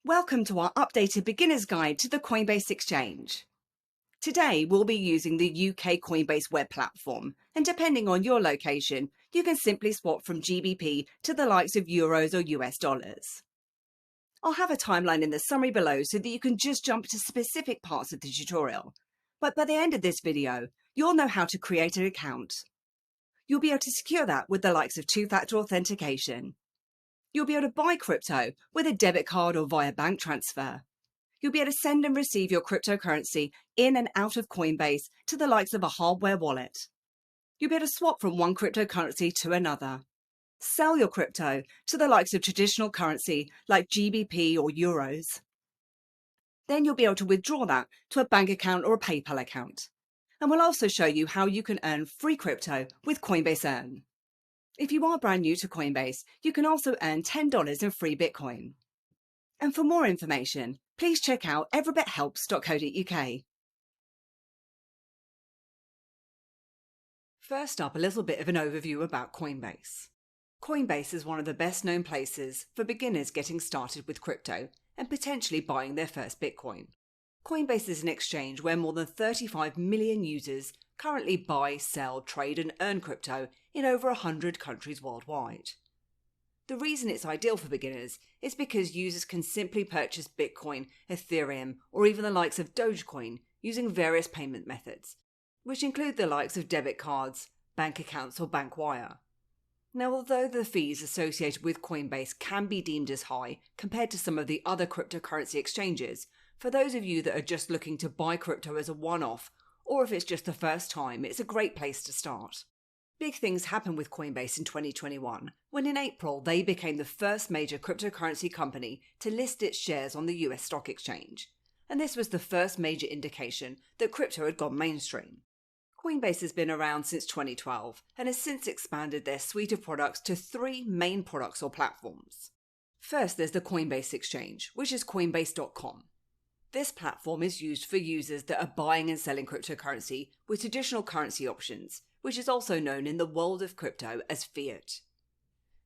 Welcome to our updated beginner's guide to the Coinbase Exchange. Today we'll be using the UK Coinbase web platform, and depending on your location, you can simply swap from GBP to the likes of euros or US dollars. I'll have a timeline in the summary below so that you can just jump to specific parts of the tutorial. But by the end of this video, you'll know how to create an account. You'll be able to secure that with the likes of two-factor authentication. You'll be able to buy crypto with a debit card or via bank transfer. You'll be able to send and receive your cryptocurrency in and out of Coinbase to the likes of a hardware wallet. You'll be able to swap from one cryptocurrency to another. Sell your crypto to the likes of traditional currency like GBP or euros. Then you'll be able to withdraw that to a bank account or a PayPal account. And we'll also show you how you can earn free crypto with Coinbase Earn. If you are brand new to Coinbase, you can also earn $10 in free Bitcoin. And for more information, please check out everybithelps.co.uk. First up, a little bit of an overview about Coinbase. Coinbase is one of the best known places for beginners getting started with crypto and potentially buying their first Bitcoin. Coinbase is an exchange where more than 35 million users currently buy, sell, trade and earn crypto in over 100 countries worldwide. The reason it's ideal for beginners is because users can simply purchase Bitcoin, Ethereum or even the likes of Dogecoin using various payment methods, which include the likes of debit cards, bank accounts or bank wire. Now, although the fees associated with Coinbase can be deemed as high compared to some of the other cryptocurrency exchanges, for those of you that are just looking to buy crypto as a one-off, or if it's just the first time, it's a great place to start. Big things happened with Coinbase in 2021, when in April they became the first major cryptocurrency company to list its shares on the US stock exchange. And this was the first major indication that crypto had gone mainstream. Coinbase has been around since 2012 and has since expanded their suite of products to 3 main products or platforms. First, there's the Coinbase Exchange, which is Coinbase.com. This platform is used for users that are buying and selling cryptocurrency with traditional currency options, which is also known in the world of crypto as fiat.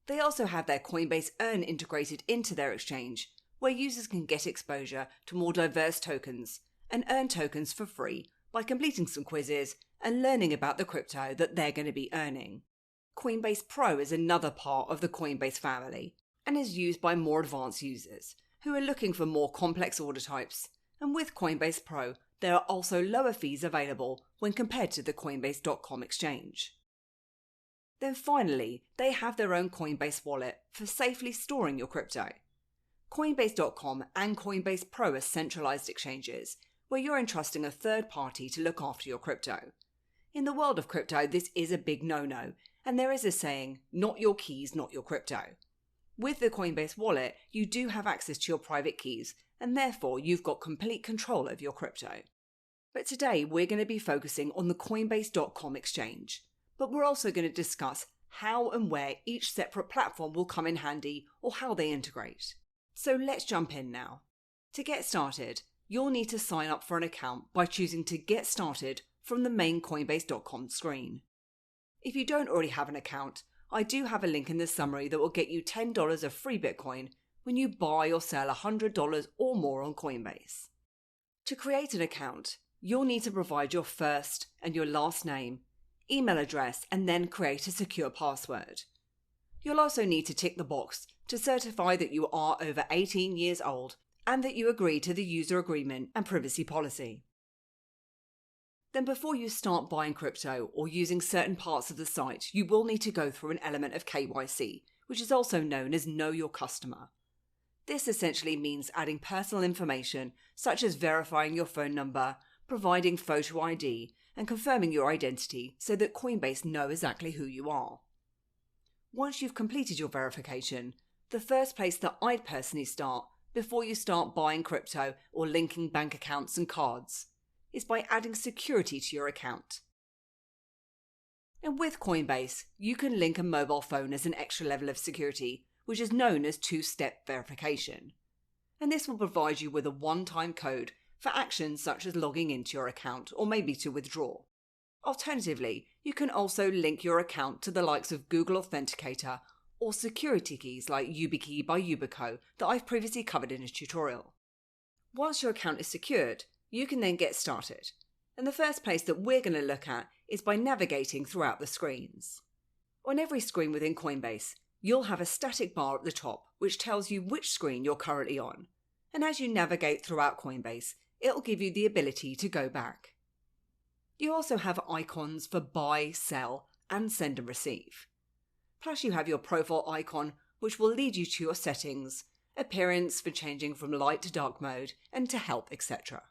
They also have their Coinbase Earn integrated into their exchange, where users can get exposure to more diverse tokens and earn tokens for free by completing some quizzes and learning about the crypto that they're going to be earning. Coinbase Pro is another part of the Coinbase family and is used by more advanced users who are looking for more complex order types. And with Coinbase Pro, there are also lower fees available when compared to the Coinbase.com exchange. Then finally, they have their own Coinbase wallet for safely storing your crypto. Coinbase.com and Coinbase Pro are centralized exchanges where you're entrusting a third party to look after your crypto. In the world of crypto, this is a big no-no, and there is a saying, not your keys, not your crypto. With the Coinbase wallet, you do have access to your private keys, and therefore you've got complete control of your crypto. But today we're going to be focusing on the Coinbase.com exchange, but we're also going to discuss how and where each separate platform will come in handy or how they integrate. So let's jump in now. To get started, you'll need to sign up for an account by choosing to get started from the main Coinbase.com screen. If you don't already have an account, I do have a link in the summary that will get you $10 of free Bitcoin when you buy or sell $100 or more on Coinbase. To create an account, you'll need to provide your first and your last name, email address, and then create a secure password. You'll also need to tick the box to certify that you are over 18 years old and that you agree to the user agreement and privacy policy. Then before you start buying crypto or using certain parts of the site, you will need to go through an element of KYC, which is also known as Know Your Customer. This essentially means adding personal information such as verifying your phone number, providing photo ID, and confirming your identity so that Coinbase know exactly who you are. Once you've completed your verification, the first place that I'd personally start before you start buying crypto or linking bank accounts and cards is by adding security to your account. And with Coinbase, you can link a mobile phone as an extra level of security, which is known as two-step verification. And this will provide you with a one-time code for actions such as logging into your account or maybe to withdraw. Alternatively, you can also link your account to the likes of Google Authenticator or security keys like YubiKey by Yubico that I've previously covered in a tutorial. Once your account is secured, you can then get started. And the first place that we're going to look at is by navigating throughout the screens. On every screen within Coinbase, you'll have a static bar at the top which tells you which screen you're currently on. And as you navigate throughout Coinbase, it'll give you the ability to go back. You also have icons for buy, sell, and send and receive. Plus you have your profile icon, which will lead you to your settings, appearance for changing from light to dark mode, and to help, etc.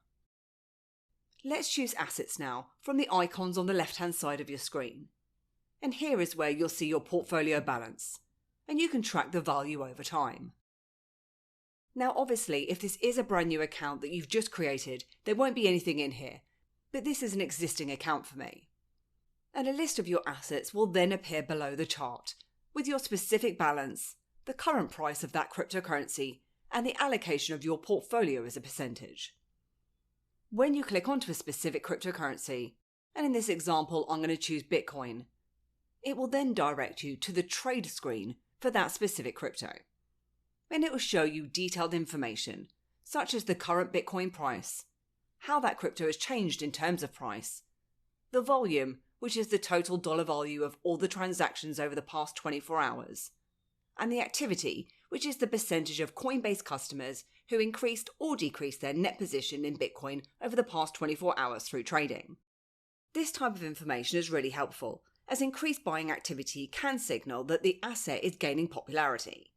Let's choose assets now from the icons on the left-hand side of your screen. And here is where you'll see your portfolio balance, and you can track the value over time. Now obviously, if this is a brand new account that you've just created, there won't be anything in here, but this is an existing account for me. And a list of your assets will then appear below the chart, with your specific balance, the current price of that cryptocurrency, and the allocation of your portfolio as a percentage. When you click onto a specific cryptocurrency, and in this example I'm going to choose Bitcoin, it will then direct you to the trade screen for that specific crypto. And it will show you detailed information, such as the current Bitcoin price, how that crypto has changed in terms of price, the volume, which is the total dollar value of all the transactions over the past 24 hours, and the activity, which is the percentage of Coinbase customers who increased or decreased their net position in Bitcoin over the past 24 hours through trading. This type of information is really helpful, as increased buying activity can signal that the asset is gaining popularity.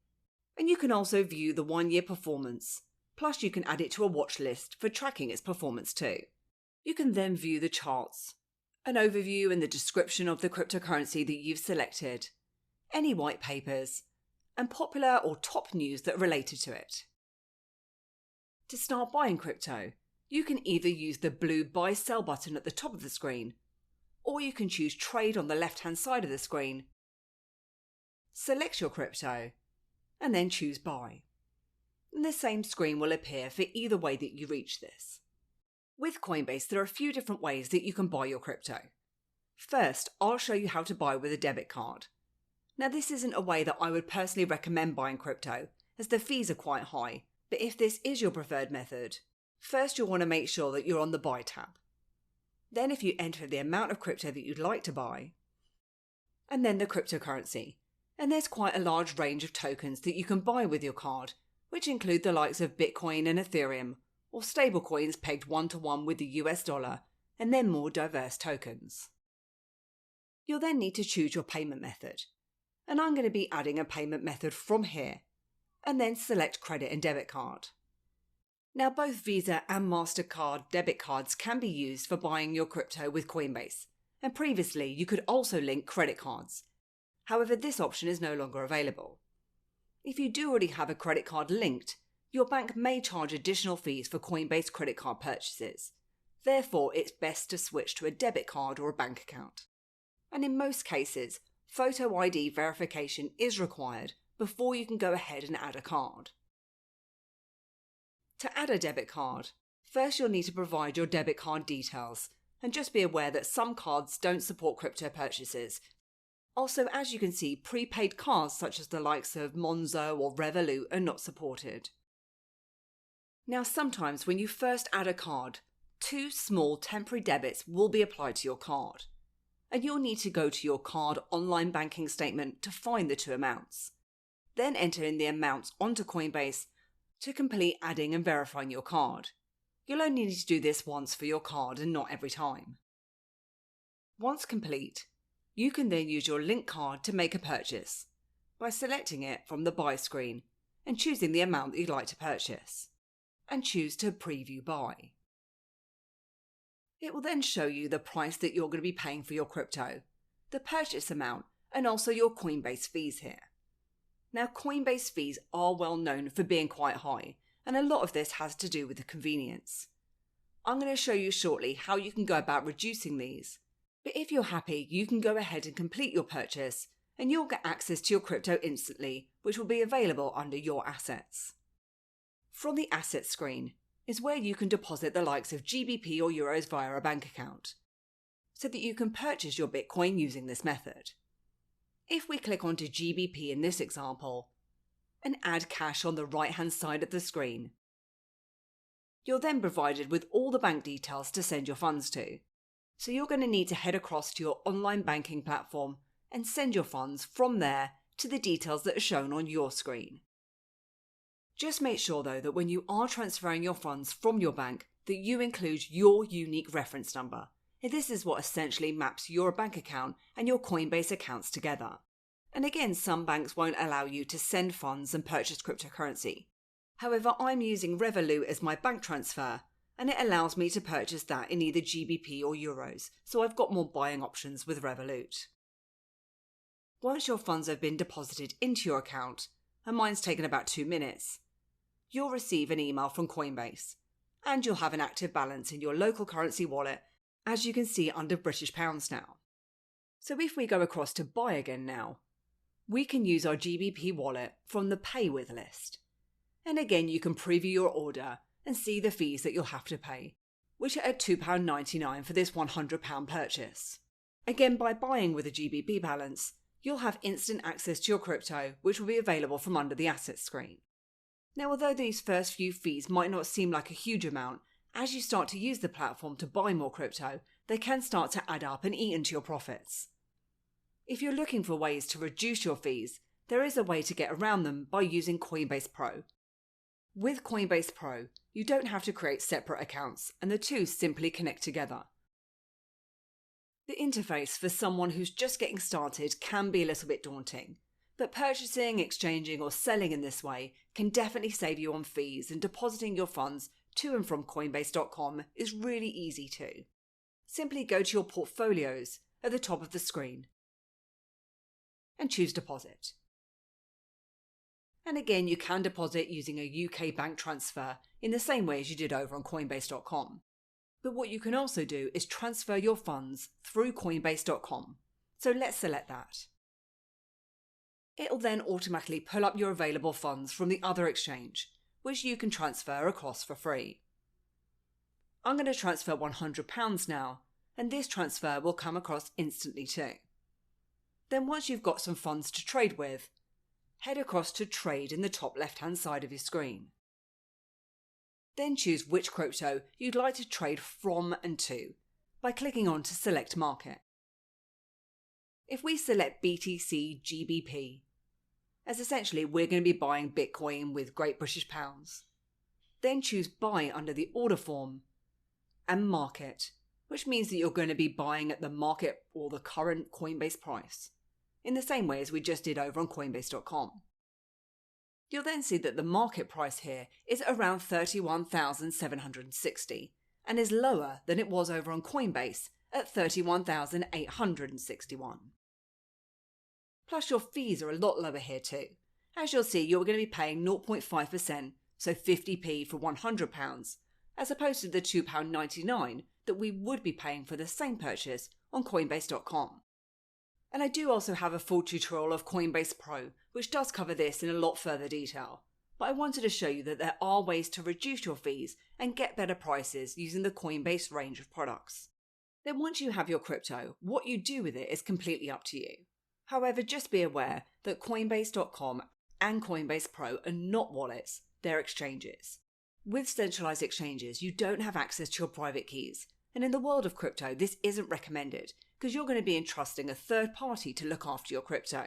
And you can also view the 1-year performance, plus you can add it to a watch list for tracking its performance too. You can then view the charts, an overview and the description of the cryptocurrency that you've selected, any white papers, and popular or top news that are related to it. To start buying crypto, you can either use the blue Buy Sell button at the top of the screen, or you can choose Trade on the left-hand side of the screen. Select your crypto, and then choose Buy. And the same screen will appear for either way that you reach this. With Coinbase, there are a few different ways that you can buy your crypto. First, I'll show you how to buy with a debit card. Now, this isn't a way that I would personally recommend buying crypto, as the fees are quite high, but if this is your preferred method, first you'll want to make sure that you're on the Buy tab. Then if you enter the amount of crypto that you'd like to buy, and then the cryptocurrency. And there's quite a large range of tokens that you can buy with your card, which include the likes of Bitcoin and Ethereum, or stablecoins pegged 1-to-1 with the US dollar, and then more diverse tokens. You'll then need to choose your payment method, and I'm going to be adding a payment method from here, and then select credit and debit card. Now both Visa and MasterCard debit cards can be used for buying your crypto with Coinbase, and previously you could also link credit cards. However, this option is no longer available. If you do already have a credit card linked, your bank may charge additional fees for Coinbase credit card purchases. Therefore, it's best to switch to a debit card or a bank account. And in most cases, photo ID verification is required before you can go ahead and add a card. To add a debit card, first you'll need to provide your debit card details, and just be aware that some cards don't support crypto purchases. Also, as you can see, prepaid cards such as the likes of Monzo or Revolut are not supported. Now sometimes when you first add a card, 2 small temporary debits will be applied to your card, and you'll need to go to your card online banking statement to find the 2 amounts. Then enter in the amounts onto Coinbase to complete adding and verifying your card. You'll only need to do this once for your card and not every time. Once complete, you can then use your link card to make a purchase by selecting it from the buy screen and choosing the amount that you'd like to purchase, and choose to preview buy. It will then show you the price that you're going to be paying for your crypto, the purchase amount, and also your Coinbase fees here. Now, Coinbase fees are well known for being quite high, and a lot of this has to do with the convenience. I'm going to show you shortly how you can go about reducing these, but if you're happy, you can go ahead and complete your purchase, and you'll get access to your crypto instantly, which will be available under your assets. From the assets screen is where you can deposit the likes of GBP or Euros via a bank account, so that you can purchase your Bitcoin using this method. If we click onto GBP in this example and add cash on the right-hand side of the screen, you're then provided with all the bank details to send your funds to. So you're going to need to head across to your online banking platform and send your funds from there to the details that are shown on your screen. Just make sure though that when you are transferring your funds from your bank that you include your unique reference number. And this is what essentially maps your bank account and your Coinbase accounts together. And again, some banks won't allow you to send funds and purchase cryptocurrency. However, I'm using Revolut as my bank transfer, and it allows me to purchase that in either GBP or euros, so I've got more buying options with Revolut. Once your funds have been deposited into your account, and mine's taken about 2 minutes, you'll receive an email from Coinbase, and you'll have an active balance in your local currency wallet, as you can see under British pounds now. So if we go across to buy again now, we can use our GBP wallet from the Pay With list. And again, you can preview your order and see the fees that you'll have to pay, which are at £2.99 for this £100 purchase. Again, by buying with a GBP balance, you'll have instant access to your crypto, which will be available from under the assets screen. Now, although these first few fees might not seem like a huge amount, as you start to use the platform to buy more crypto, they can start to add up and eat into your profits. If you're looking for ways to reduce your fees, there is a way to get around them by using Coinbase Pro. With Coinbase Pro, you don't have to create separate accounts, and the two simply connect together. The interface for someone who's just getting started can be a little bit daunting, but purchasing, exchanging, or selling in this way can definitely save you on fees, and depositing your funds to and from Coinbase.com is really easy too. Simply go to your portfolios at the top of the screen and choose Deposit. And again, you can deposit using a UK bank transfer in the same way as you did over on Coinbase.com. But what you can also do is transfer your funds through Coinbase.com. So let's select that. It'll then automatically pull up your available funds from the other exchange, which you can transfer across for free. I'm going to transfer £100 now, and this transfer will come across instantly too. Then once you've got some funds to trade with, head across to Trade in the top left-hand side of your screen. Then choose which crypto you'd like to trade from and to by clicking on to Select Market. If we select BTC GBP, as essentially we're going to be buying Bitcoin with Great British Pounds, then choose Buy under the order form and Market, which means that you're going to be buying at the market or the current Coinbase price, in the same way as we just did over on Coinbase.com. You'll then see that the market price here is around 31,760 and is lower than it was over on Coinbase at 31,861. Plus your fees are a lot lower here too. As you'll see, you're going to be paying 0.5%, so 50p for £100, as opposed to the £2.99 that we would be paying for the same purchase on Coinbase.com. And I do also have a full tutorial of Coinbase Pro, which does cover this in a lot further detail. But I wanted to show you that there are ways to reduce your fees and get better prices using the Coinbase range of products. Then once you have your crypto, what you do with it is completely up to you. However, just be aware that Coinbase.com and Coinbase Pro are not wallets, they're exchanges. With centralized exchanges, you don't have access to your private keys. And in the world of crypto, this isn't recommended because you're going to be entrusting a third party to look after your crypto.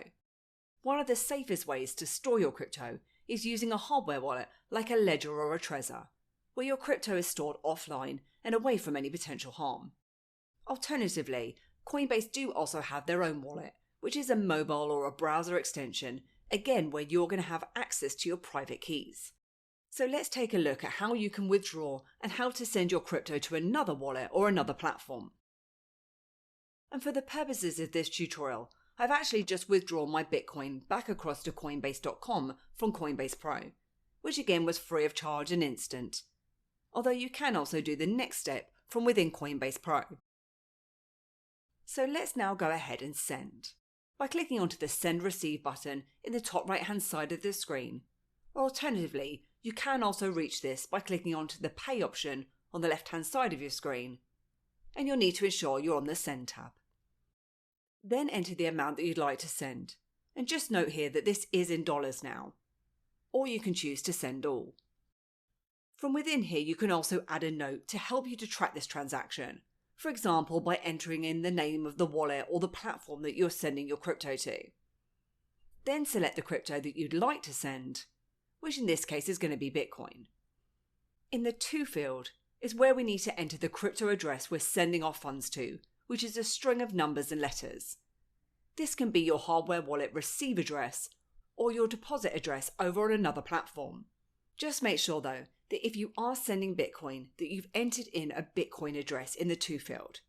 One of the safest ways to store your crypto is using a hardware wallet like a Ledger or a Trezor, where your crypto is stored offline and away from any potential harm. Alternatively, Coinbase do also have their own wallet, which is a mobile or a browser extension, again where you're going to have access to your private keys. So let's take a look at how you can withdraw and how to send your crypto to another wallet or another platform. And for the purposes of this tutorial, I've actually just withdrawn my Bitcoin back across to Coinbase.com from Coinbase Pro, which again was free of charge and instant. Although you can also do the next step from within Coinbase Pro. So let's now go ahead and send by clicking onto the Send Receive button in the top right hand side of the screen, or alternatively, you can also reach this by clicking onto the Pay option on the left hand side of your screen, and you'll need to ensure you're on the Send tab. Then enter the amount that you'd like to send. And just note here that this is in dollars now. Or you can choose to send all. From within here, you can also add a note to help you to track this transaction. For example, by entering in the name of the wallet or the platform that you're sending your crypto to. Then select the crypto that you'd like to send, which in this case is going to be Bitcoin. In the To field is where we need to enter the crypto address we're sending our funds to, which is a string of numbers and letters. This can be your hardware wallet receive address or your deposit address over on another platform. Just make sure though that if you are sending Bitcoin that you've entered in a Bitcoin address in the To field.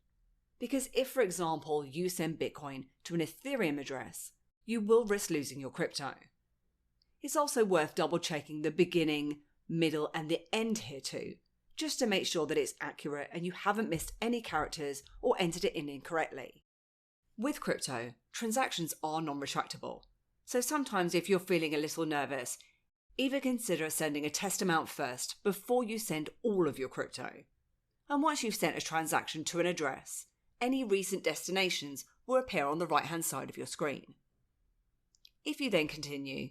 Because if, for example, you send Bitcoin to an Ethereum address, you will risk losing your crypto. It's also worth double checking the beginning, middle and the end here too, just to make sure that it's accurate and you haven't missed any characters or entered it in incorrectly. With crypto, transactions are non-retractable, so sometimes if you're feeling a little nervous, either consider sending a test amount first before you send all of your crypto. And once you've sent a transaction to an address, any recent destinations will appear on the right-hand side of your screen. If you then continue,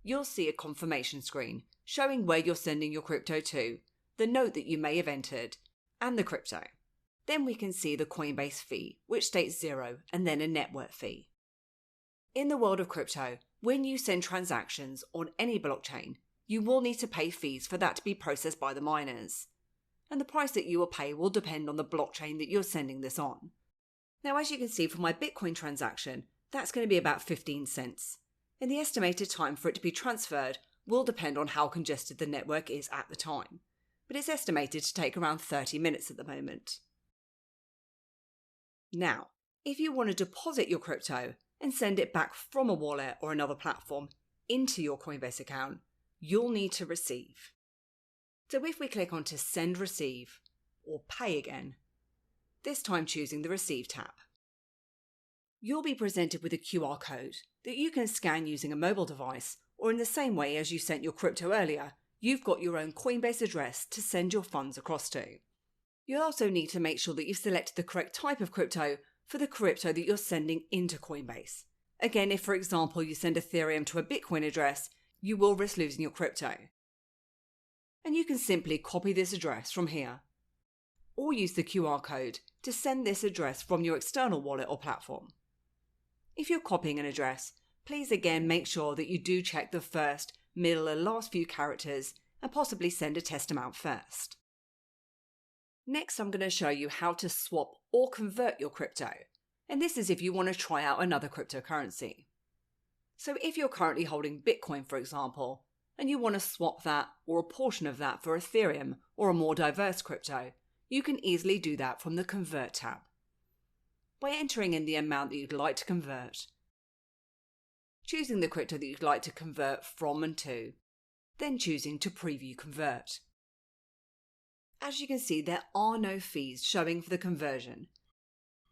you'll see a confirmation screen showing where you're sending your crypto to, the note that you may have entered, and the crypto. Then we can see the Coinbase fee, which states 0, and then a network fee. In the world of crypto, when you send transactions on any blockchain, you will need to pay fees for that to be processed by the miners. And the price that you will pay will depend on the blockchain that you're sending this on. Now, as you can see from my Bitcoin transaction, that's going to be about 15 cents. And the estimated time for it to be transferred will depend on how congested the network is at the time. But it's estimated to take around 30 minutes at the moment. Now, if you want to deposit your crypto and send it back from a wallet or another platform into your Coinbase account, you'll need to receive. So if we click on to Send Receive or Pay again, this time choosing the Receive tab, you'll be presented with a QR code that you can scan using a mobile device, or in the same way as you sent your crypto earlier, you've got your own Coinbase address to send your funds across to. You'll also need to make sure that you've selected the correct type of crypto for the crypto that you're sending into Coinbase. Again, if for example you send Ethereum to a Bitcoin address, you will risk losing your crypto. And you can simply copy this address from here, or use the QR code to send this address from your external wallet or platform. If you're copying an address, please again make sure that you do check the first, middle and last few characters and possibly send a test amount first. Next, I'm going to show you how to swap or convert your crypto, and this is if you want to try out another cryptocurrency. So if you're currently holding Bitcoin, for example, and you want to swap that or a portion of that for Ethereum or a more diverse crypto, you can easily do that from the Convert tab. By entering in the amount that you'd like to convert, choosing the crypto that you'd like to convert from and to, then choosing to preview convert. As you can see, there are no fees showing for the conversion.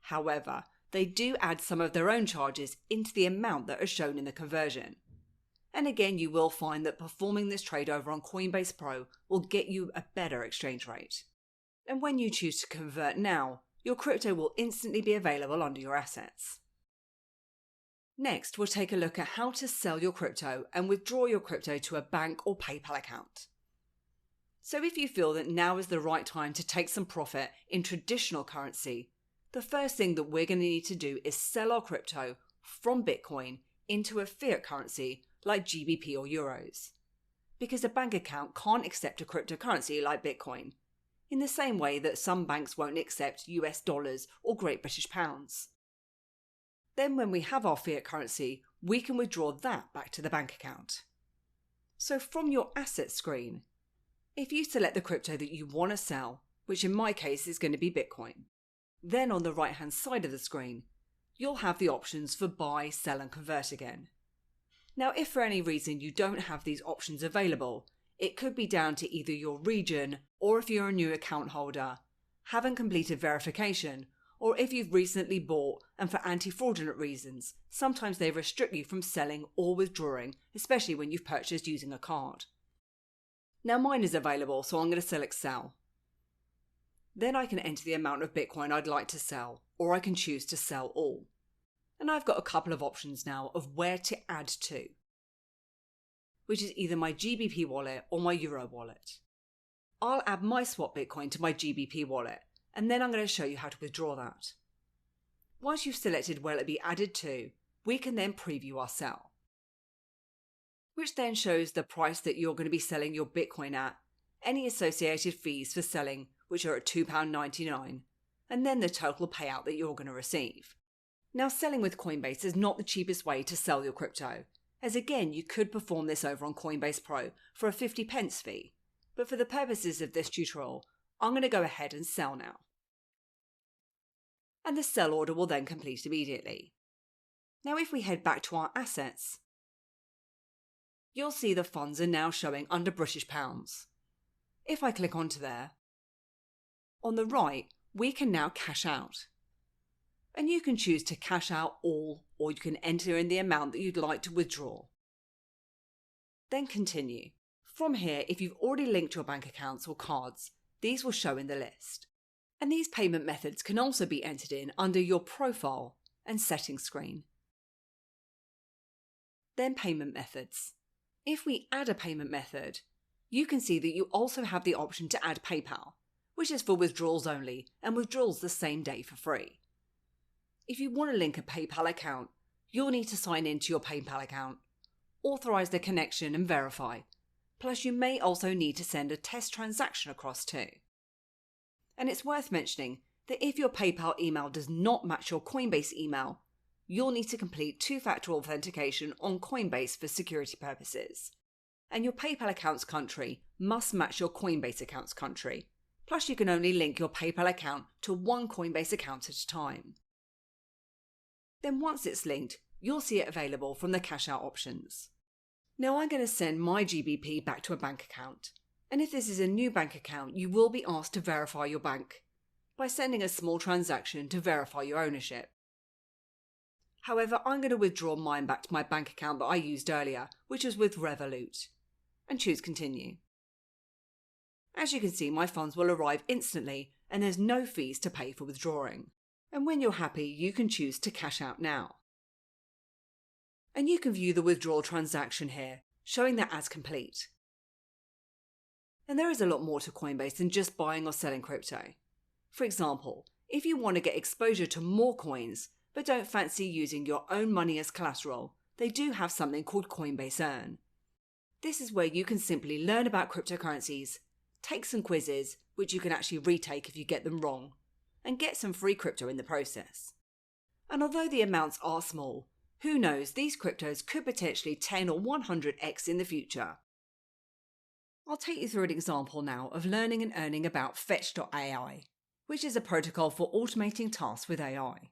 However, they do add some of their own charges into the amount that are shown in the conversion. And again, you will find that performing this trade over on Coinbase Pro will get you a better exchange rate. And when you choose to convert now, your crypto will instantly be available under your assets. Next, we'll take a look at how to sell your crypto and withdraw your crypto to a bank or PayPal account. So if you feel that now is the right time to take some profit in traditional currency, the first thing that we're going to need to do is sell our crypto from Bitcoin into a fiat currency like GBP or Euros. Because a bank account can't accept a cryptocurrency like Bitcoin, in the same way that some banks won't accept US dollars or Great British pounds. Then when we have our fiat currency, we can withdraw that back to the bank account. So from your assets screen, if you select the crypto that you want to sell, which in my case is going to be Bitcoin, then on the right hand side of the screen, you'll have the options for buy, sell and convert again. Now if for any reason you don't have these options available, it could be down to either your region, or if you're a new account holder, haven't completed verification, or if you've recently bought and for anti-fraudulent reasons, sometimes they restrict you from selling or withdrawing, especially when you've purchased using a card. Now mine is available, so I'm going to select sell. Then I can enter the amount of Bitcoin I'd like to sell, or I can choose to sell all. And I've got a couple of options now of where to add to, which is either my GBP wallet or my Euro wallet. I'll add my swap Bitcoin to my GBP wallet, and then I'm going to show you how to withdraw that. Once you've selected where it'll be added to, we can then preview our sell, which then shows the price that you're going to be selling your Bitcoin at, any associated fees for selling, which are at £2.99, and then the total payout that you're going to receive. Now, selling with Coinbase is not the cheapest way to sell your crypto, as again, you could perform this over on Coinbase Pro for a 50p fee, but for the purposes of this tutorial, I'm going to go ahead and sell now. And the sell order will then complete immediately. Now, if we head back to our assets, you'll see the funds are now showing under British pounds. If I click onto there, on the right, we can now cash out. And you can choose to cash out all, or you can enter in the amount that you'd like to withdraw. Then continue. From here, if you've already linked your bank accounts or cards, these will show in the list. And these payment methods can also be entered in under your profile and settings screen. Then payment methods. If we add a payment method, you can see that you also have the option to add PayPal, which is for withdrawals only and withdrawals the same day for free. If you want to link a PayPal account, you'll need to sign into your PayPal account, authorize the connection and verify. Plus, you may also need to send a test transaction across too. And it's worth mentioning that if your PayPal email does not match your Coinbase email, you'll need to complete two-factor authentication on Coinbase for security purposes. And your PayPal account's country must match your Coinbase account's country. Plus, you can only link your PayPal account to one Coinbase account at a time. Then once it's linked, you'll see it available from the cash out options. Now I'm going to send my GBP back to a bank account. And if this is a new bank account, you will be asked to verify your bank by sending a small transaction to verify your ownership. However, I'm going to withdraw mine back to my bank account that I used earlier, which was with Revolut, and choose continue. As you can see, my funds will arrive instantly and there's no fees to pay for withdrawing. And when you're happy, you can choose to cash out now. And you can view the withdrawal transaction here, showing that as complete. And there is a lot more to Coinbase than just buying or selling crypto. For example, if you want to get exposure to more coins, but don't fancy using your own money as collateral, they do have something called Coinbase Earn. This is where you can simply learn about cryptocurrencies, take some quizzes, which you can actually retake if you get them wrong, and get some free crypto in the process. And although the amounts are small, who knows, these cryptos could potentially 10 or 100x in the future. I'll take you through an example now of learning and earning about Fetch.ai, which is a protocol for automating tasks with AI.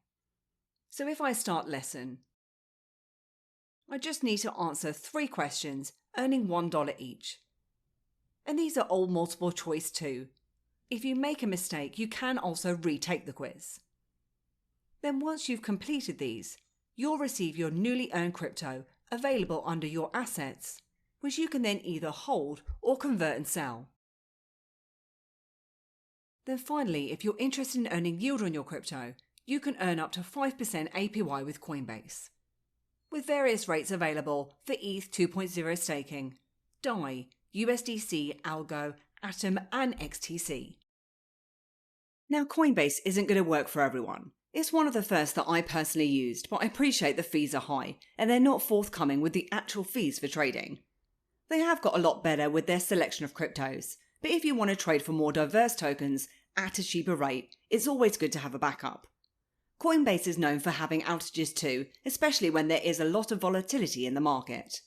So if I start lesson, I just need to answer 3 questions, earning $1 each. And these are all multiple choice too. If you make a mistake, you can also retake the quiz. Then once you've completed these, you'll receive your newly earned crypto available under your assets, which you can then either hold or convert and sell. Then finally, if you're interested in earning yield on your crypto, you can earn up to 5% APY with Coinbase, with various rates available for ETH 2.0 staking, DAI, USDC, Algo, Atom and XTC. Now, Coinbase isn't going to work for everyone. It's one of the first that I personally used, but I appreciate the fees are high and they're not forthcoming with the actual fees for trading. They have got a lot better with their selection of cryptos, but if you want to trade for more diverse tokens at a cheaper rate, it's always good to have a backup. Coinbase is known for having outages too, especially when there is a lot of volatility in the market.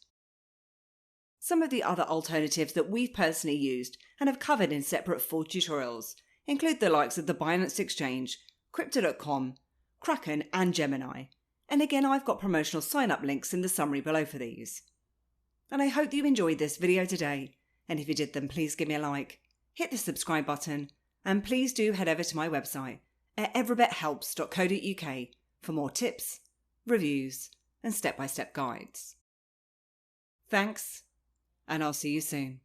Some of the other alternatives that we've personally used and have covered in separate full tutorials include the likes of the Binance Exchange, Crypto.com, Kraken and Gemini. And again, I've got promotional sign-up links in the summary below for these. And I hope you enjoyed this video today. And if you did, then please give me a like, hit the subscribe button, and please do head over to my website at everybethelps.co.uk for more tips, reviews, and step-by-step guides. Thanks, and I'll see you soon.